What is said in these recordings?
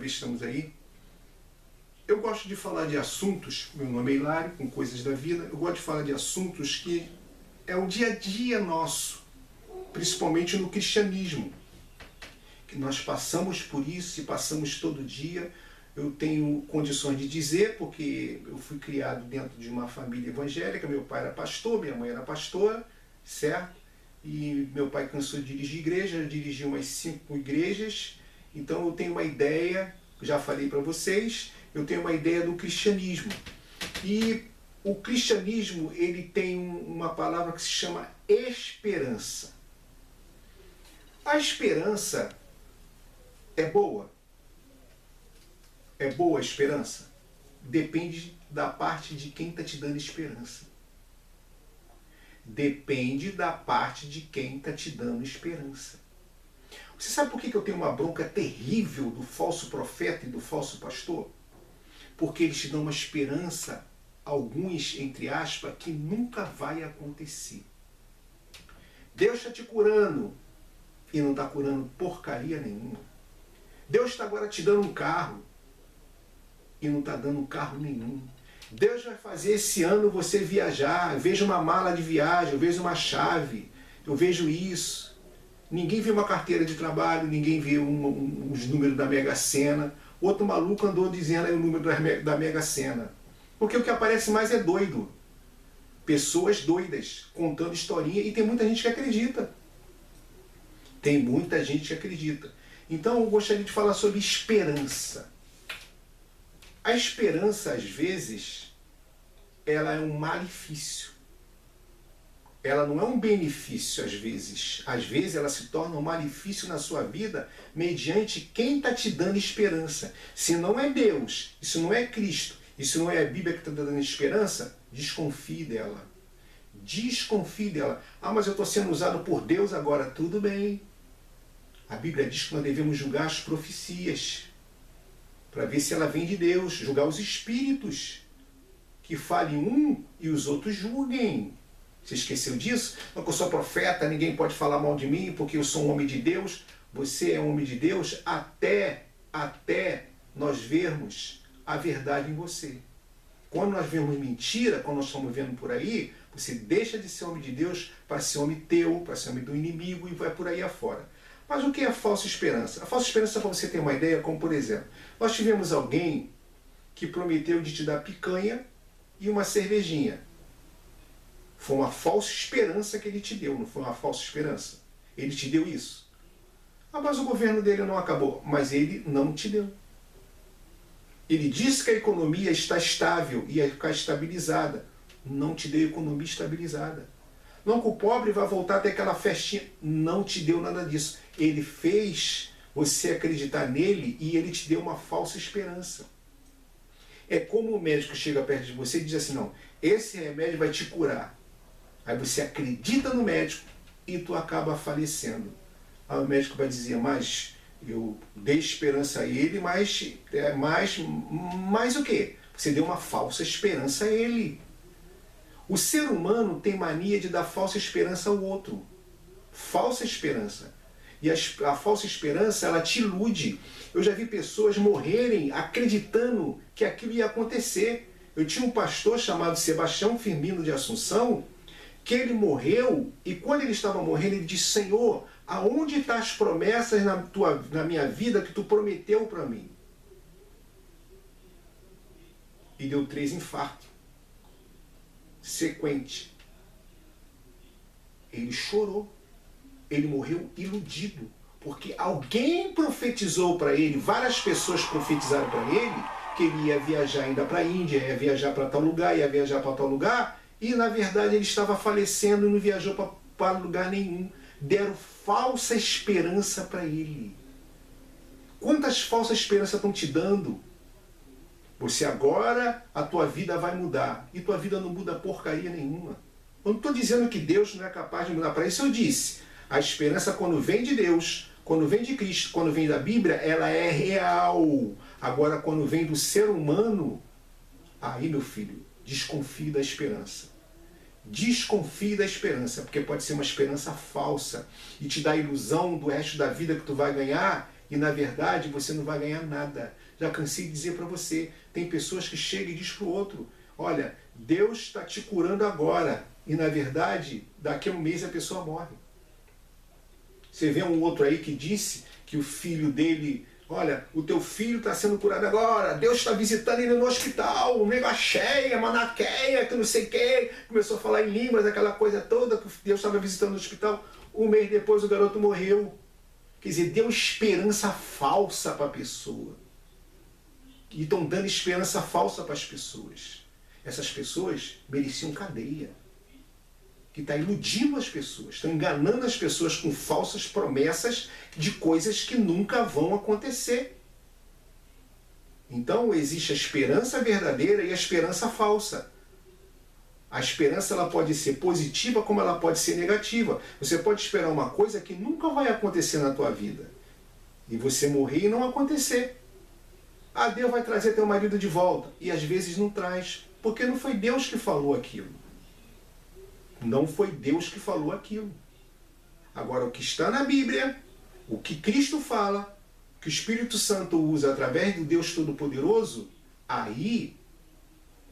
vez que estamos aí. Eu gosto de falar de assuntos, meu nome é Hilário, com coisas da vida, eu gosto de falar de assuntos que é o dia a dia nosso, principalmente no cristianismo, que nós passamos por isso e passamos todo dia. Eu tenho condições de dizer, porque eu fui criado dentro de uma família evangélica, meu pai era pastor, minha mãe era pastora, certo? E meu pai cansou de dirigir igreja, dirigiu umas 5 igrejas, então eu tenho uma ideia, já falei para vocês, eu tenho uma ideia do cristianismo. E o cristianismo, ele tem uma palavra que se chama esperança. A esperança é boa? É boa a esperança? Depende da parte de quem está te dando esperança. Depende da parte de quem está te dando esperança. Você sabe por que eu tenho uma bronca terrível do falso profeta e do falso pastor? Porque eles te dão uma esperança, alguns, entre aspas, que nunca vai acontecer. Deus está te curando e não está curando porcaria nenhuma. Deus está agora te dando um carro e não está dando carro nenhum. Deus vai fazer esse ano você viajar. Eu vejo uma mala de viagem, eu vejo uma chave, eu vejo isso. Ninguém vê uma carteira de trabalho, ninguém vê os números da Mega Sena. Outro maluco andou dizendo aí o número da Mega Sena. Porque o que aparece mais é doido. Pessoas doidas, contando historinha, e tem muita gente que acredita. Tem muita gente que acredita. Então eu gostaria de falar sobre esperança. A esperança, às vezes, ela é um malefício. Ela não é um benefício, às vezes. Às vezes ela se torna um malefício na sua vida mediante quem está te dando esperança. Se não é Deus, se não é Cristo, e se não é a Bíblia que está dando esperança, desconfie dela. Desconfie dela. Ah, mas eu estou sendo usado por Deus agora. Tudo bem. A Bíblia diz que nós devemos julgar as profecias, para ver se ela vem de Deus, julgar os espíritos, que falem um e os outros julguem. Você esqueceu disso? Não, que eu sou profeta, ninguém pode falar mal de mim, porque eu sou um homem de Deus. Você é um homem de Deus até nós vermos a verdade em você. Quando nós vemos mentira, quando nós estamos vendo por aí, você deixa de ser homem de Deus para ser homem teu, para ser homem do inimigo, e vai por aí afora. Mas o que é a falsa esperança? A falsa esperança, para você ter uma ideia, como por exemplo, nós tivemos alguém que prometeu de te dar picanha e uma cervejinha. Foi uma falsa esperança que ele te deu, não foi uma falsa esperança? Ele te deu isso. Ah, mas o governo dele não acabou. Mas ele não te deu. Ele disse que a economia está estável e ia ficar estabilizada. Não te deu economia estabilizada. Não, que o pobre vai voltar até aquela festinha. Não te deu nada disso. Ele fez você acreditar nele e ele te deu uma falsa esperança. É como o médico chega perto de você e diz assim, não, esse remédio vai te curar. Aí você acredita no médico e tu acaba falecendo. Aí o médico vai dizer, mas eu dei esperança a ele, mas o quê? Você deu uma falsa esperança a ele. O ser humano tem mania de dar falsa esperança ao outro. Falsa esperança. E a falsa esperança, ela te ilude. Eu já vi pessoas morrerem acreditando que aquilo ia acontecer. Eu tinha um pastor chamado Sebastião Firmino de Assunção, que ele morreu, e quando ele estava morrendo, ele disse, Senhor, aonde estão as promessas na minha vida que tu prometeu para mim? E deu 3 infartos. Sequente. Ele chorou. Ele morreu iludido. Porque alguém profetizou para ele, várias pessoas profetizaram para ele, que ele ia viajar ainda para a Índia, ia viajar para tal lugar, ia viajar para tal lugar, e na verdade ele estava falecendo e não viajou para lugar nenhum. Deram falsa esperança para ele. Quantas falsas esperanças estão te dando? Você agora, a tua vida vai mudar. E tua vida não muda porcaria nenhuma. Eu não estou dizendo que Deus não é capaz de mudar. Para isso eu disse. A esperança, quando vem de Deus, quando vem de Cristo, quando vem da Bíblia, ela é real. Agora, quando vem do ser humano, aí, meu filho, desconfie da esperança. Desconfie da esperança, porque pode ser uma esperança falsa e te dá a ilusão do resto da vida que tu vai ganhar e na verdade você não vai ganhar nada. Já cansei de dizer para você, tem pessoas que chegam e dizem para o outro, olha, Deus está te curando agora, e na verdade, daqui a um mês a pessoa morre. Você vê um outro aí que disse que o filho dele, olha, o teu filho está sendo curado agora, Deus está visitando ele no hospital, nega cheia, manaqueia, que não sei o que, começou a falar em línguas, aquela coisa toda, que Deus estava visitando no hospital. Um mês depois o garoto morreu. Quer dizer, deu esperança falsa para a pessoa. E estão dando esperança falsa para as pessoas. Essas pessoas mereciam cadeia. Que está iludindo as pessoas, estão enganando as pessoas com falsas promessas de coisas que nunca vão acontecer. Então existe a esperança verdadeira e a esperança falsa. A esperança ela pode ser positiva como ela pode ser negativa. Você pode esperar uma coisa que nunca vai acontecer na tua vida. E você morrer e não acontecer. Ah, Deus vai trazer teu marido de volta. E às vezes não traz. Porque não foi Deus que falou aquilo. Não foi Deus que falou aquilo. Agora, o que está na Bíblia, o que Cristo fala, que o Espírito Santo usa através do Deus Todo-Poderoso, aí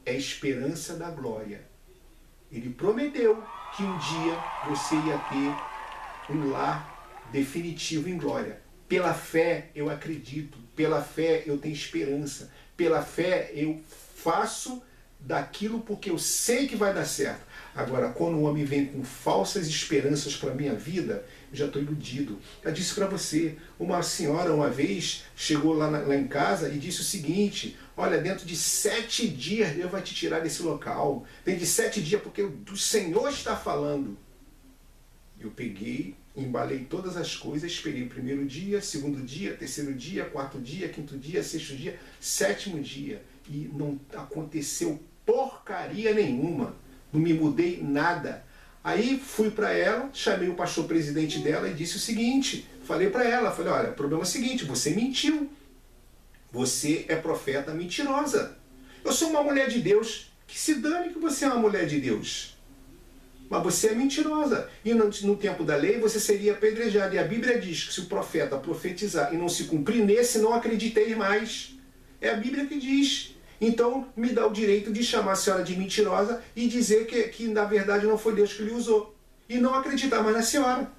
é esperança da glória. Ele prometeu que um dia você ia ter um lar definitivo em glória. Pela fé eu acredito, pela fé eu tenho esperança, pela fé eu faço daquilo porque eu sei que vai dar certo. Agora, quando o homem vem com falsas esperanças para a minha vida, eu já estou iludido. Eu disse para você, uma senhora uma vez chegou lá em casa e disse o seguinte, olha, dentro de 7 dias Deus vai te tirar desse local. Dentro de 7 dias, porque o Senhor está falando. Eu peguei, embalei todas as coisas, esperei o primeiro dia, segundo dia, terceiro dia, quarto dia, quinto dia, sexto dia, 7º dia. E não aconteceu porcaria nenhuma. Não me mudei nada. Aí fui para ela, chamei o pastor presidente dela e disse o seguinte, falei para ela, falei, olha, o problema é o seguinte, você mentiu. Você é profeta mentirosa. Eu sou uma mulher de Deus, que se dane que você é uma mulher de Deus. Mas você é mentirosa. E no tempo da lei você seria apedrejada. E a Bíblia diz que se o profeta profetizar e não se cumprir nesse, não acreditei mais. É a Bíblia que diz. Então me dá o direito de chamar a senhora de mentirosa e dizer que na verdade não foi Deus que lhe usou. E não acreditar mais na senhora.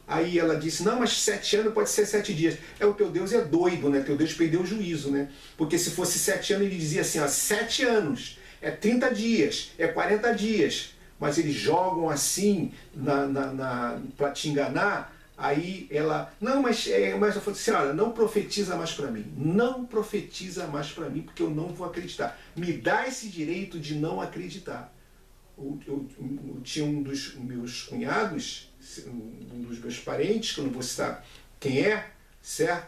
Aí ela disse, não, mas 7 anos pode ser 7 dias. O teu Deus é doido, né? Teu Deus perdeu o juízo, né? Porque se fosse 7 anos, ele dizia assim, ó, 7 anos, é 30 dias, é 40 dias. Mas eles jogam assim para te enganar. Aí ela, não, mas eu falei, senhora, não profetiza mais para mim. Não profetiza mais para mim, porque eu não vou acreditar. Me dá esse direito de não acreditar. Eu tinha um dos meus cunhados, um dos meus parentes, que eu não vou citar quem é, certo?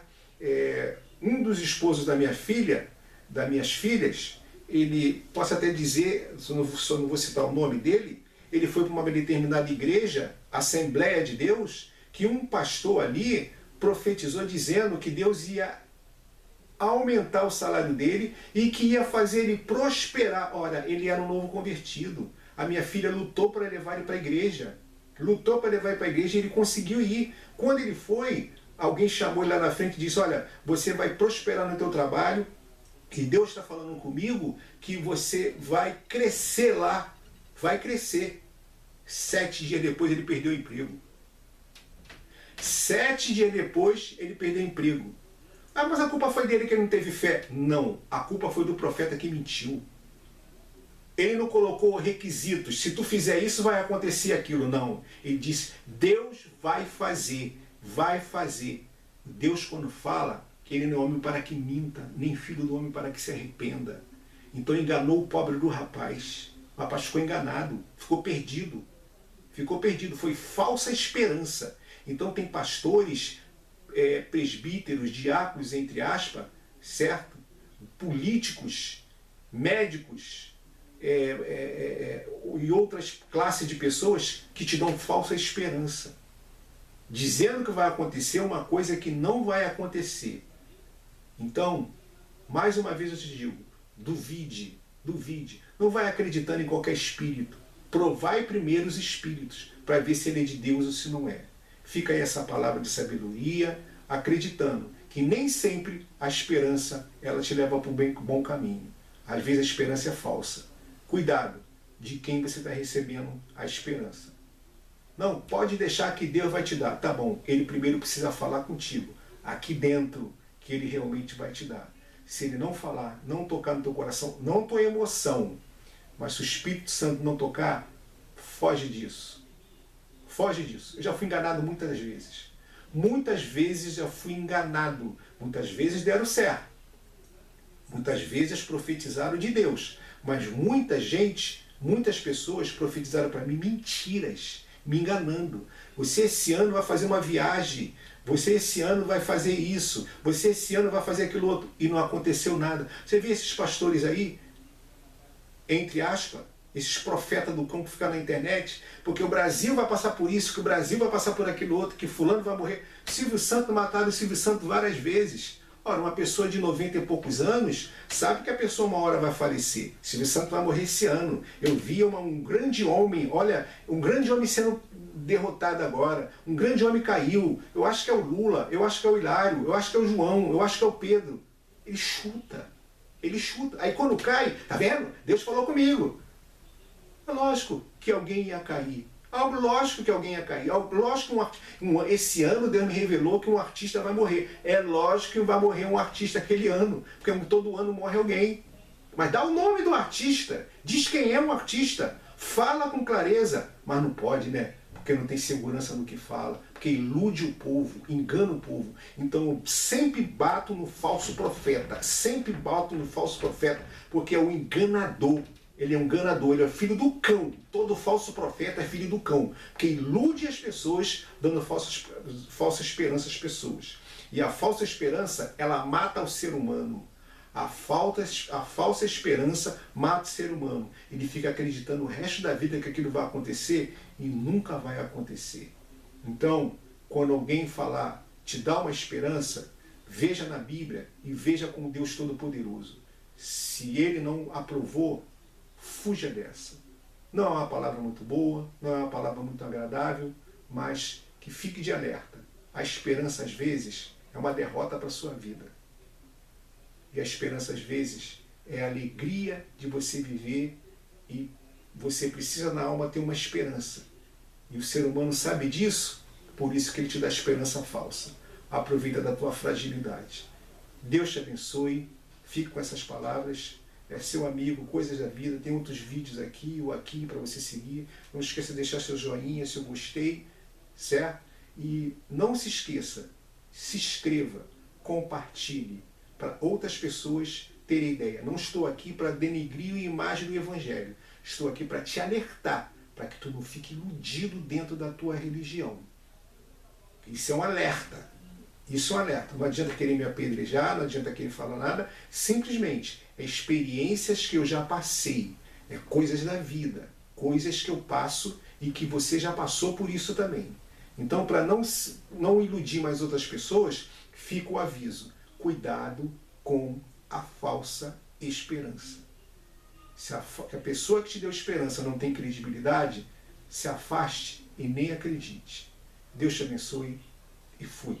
Um dos esposos da minha filha, das minhas filhas, ele, posso até dizer, só não vou citar o nome dele, ele foi para uma determinada igreja, Assembleia de Deus, que um pastor ali profetizou dizendo que Deus ia aumentar o salário dele e que ia fazer ele prosperar. Ora, ele era um novo convertido. A minha filha lutou para levar ele para a igreja. Lutou para levar ele para a igreja e ele conseguiu ir. Quando ele foi, alguém chamou ele lá na frente e disse, olha, você vai prosperar no teu trabalho e Deus está falando comigo que você vai crescer lá. Vai crescer. 7 dias depois ele perdeu o emprego. 7 dias depois ele perdeu o emprego. Ah, mas a culpa foi dele que ele não teve fé. Não, a culpa foi do profeta que mentiu. Ele não colocou requisitos. Se tu fizer isso, vai acontecer aquilo. Não. Ele disse, Deus vai fazer. Vai fazer. Deus, quando fala, que ele não é homem para que minta, nem filho do homem para que se arrependa. Então enganou o pobre do rapaz. O rapaz ficou enganado, ficou perdido. Ficou perdido. Foi falsa esperança. Então tem pastores, presbíteros, diáconos, entre aspas, certo? Políticos, médicos, e outras classes de pessoas que te dão falsa esperança, dizendo que vai acontecer uma coisa que não vai acontecer. Então, mais uma vez eu te digo, duvide, duvide. Não vai acreditando em qualquer espírito. Provai primeiro os espíritos, para ver se ele é de Deus ou se não é. Fica aí essa palavra de sabedoria. acreditando que nem sempre a esperança ela te leva para um bom caminho. Às vezes a esperança é falsa. Cuidado de quem você está recebendo a esperança. Não, pode deixar que Deus vai te dar. Tá bom, Ele primeiro precisa falar contigo, aqui dentro, que Ele realmente vai te dar. Se Ele não falar, não tocar no teu coração, não tua emoção, mas se o Espírito Santo não tocar, foge disso. Foge disso. Eu já fui enganado muitas vezes. Muitas vezes já fui enganado. Muitas vezes deram certo. Muitas vezes profetizaram de Deus. Mas muitas pessoas profetizaram para mim mentiras, me enganando. Você esse ano vai fazer uma viagem. Você esse ano vai fazer isso. Você esse ano vai fazer aquilo outro. E não aconteceu nada. Você vê esses pastores aí, entre aspas, esses profetas do campo ficam na internet, porque o Brasil vai passar por isso, que o Brasil vai passar por aquilo outro, que fulano vai morrer. Silvio Santos mataram o Silvio Santos várias vezes. Ora, uma pessoa de 90 e poucos anos sabe que a pessoa uma hora vai falecer. Silvio Santos vai morrer esse ano. Eu vi um grande homem, olha, um grande homem sendo derrotado agora. Um grande homem caiu. Eu acho que é o Lula, eu acho que é o Hilário, eu acho que é o João, eu acho que é o Pedro. Ele chuta. Ele chuta. Aí quando cai, tá vendo? Deus falou comigo. É lógico que alguém ia cair. Lógico que alguém ia cair. Lógico que esse ano Deus me revelou que um artista vai morrer. É lógico que vai morrer um artista aquele ano. Porque todo ano morre alguém. Mas dá o nome do artista. Diz quem é um artista. Fala com clareza. Mas não pode, né? Porque não tem segurança no que fala. Porque ilude o povo, engana o povo. Então eu sempre bato no falso profeta. Sempre bato no falso profeta. Porque é o enganador. Ele é um enganador, ele é filho do cão. Todo falso profeta é filho do cão, porque ilude as pessoas, dando falsa esperança às pessoas. E a falsa esperança, ela mata o ser humano. A falsa esperança mata o ser humano. Ele fica acreditando o resto da vida que aquilo vai acontecer e nunca vai acontecer. Então, quando alguém falar, te dá uma esperança, veja na Bíblia e veja como Deus Todo-Poderoso. Se Ele não aprovou, fuja dessa. Não é uma palavra muito boa, não é uma palavra muito agradável, mas que fique de alerta. A esperança, às vezes, é uma derrota para a sua vida. E a esperança, às vezes, é a alegria de você viver e você precisa na alma ter uma esperança. E o ser humano sabe disso, por isso que ele te dá esperança falsa. Aproveita da tua fragilidade. Deus te abençoe. Fique com essas palavras. É seu amigo, Coisas da Vida, tem outros vídeos aqui ou aqui para você seguir. Não esqueça de deixar seu joinha, seu gostei, certo? E não se esqueça, se inscreva, compartilhe, para outras pessoas terem ideia. Não estou aqui para denegrir a imagem do Evangelho. Estou aqui para te alertar, para que tu não fique iludido dentro da tua religião. Isso é um alerta. Isso é um alerta. Não adianta querer me apedrejar, não adianta querer falar nada. Simplesmente é experiências que eu já passei. É coisas da vida. Coisas que eu passo e que você já passou por isso também. Então, para não iludir mais outras pessoas, fica o aviso. Cuidado com a falsa esperança. Se a pessoa que te deu esperança não tem credibilidade, se afaste e nem acredite. Deus te abençoe e fui.